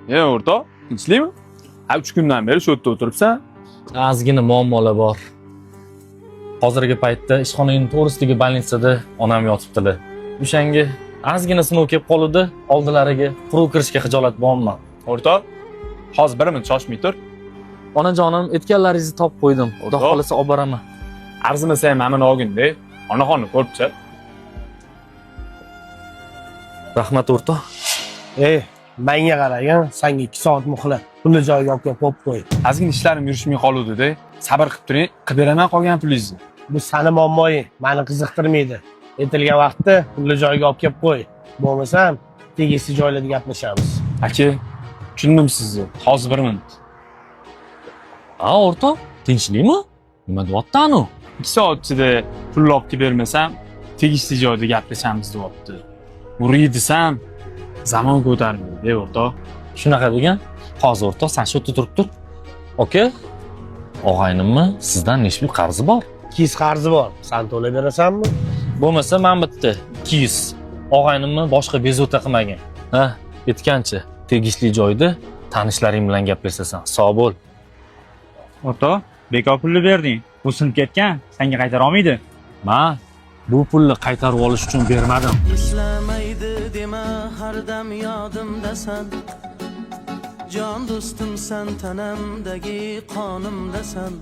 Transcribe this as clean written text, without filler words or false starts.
O'rtoq, tinchlikmi? 3 kundan beri shu yerda o'tiribsan. Ozgina muammolar bor. Hozirgi paytda ishxonaning to'g'risidagi больницада onam yotibdilar. O'shanga ozgina sinov kelib qoldi, oldilariga quruq kirishga xijolat bo'lmayman. O'rtoq, hozir bir minut shoshmay tur. Onajonim, aytganlaringizni topib qo'ydim. Xudo O'rtoq. xolasa olib boraman. Arzimasa ham mana olgin-da. Onaxonni ko'ribchi. Rahmat o'rtoq. Menga qaragin, senga 2 soat muhlat. Pulni joyiga olib kelib qo'yib qo'y. Ozgina ishlarim yurishmay qoluvdi-da. Sabr qilib turing, qilib beraman qolgan pulingizni. Bu seni muammoying, meni qiziqtirmaydi. Aytilgan vaqtda pulni joyiga olib kelib qo'y. Bo'lmasam, tegishli joylarda gaplashamiz. Aka, tushundim sizni. Hozir bir minut. Ha, o'rtoq, tinchlikmi? Nima deyapti-anu? 2 soat ichida pulni olib kelib bermasam, tegishli joyda gaplashamiz deyapti. Uriy desam, zamon ko'tarilmaydi, o'rtoq. Shunaqa degan. Hozir o'rtoq, sen shu yerda turib tur. Aka, og'aynimmi, sizdan nechta qarzi bor? 200 qarzi bor. Sen to'lab berasanmi? Bo'lmasa, men bitta 200. Og'aynimni boshqa bezovta qilmagan. Ha, aytgancha, tegishli joyda tanishlaring bilan gaplashasan. Sog' bo'l. O'rtoq, bekor pulni berding. Bu sinib ketgan, senga qaytara olmaydi. Men bu pulni qaytarib olish uchun bermadim. Eslamaydi dema har dam yodimdasan. Jon do'stimsan, tanamdagi qonimdasan.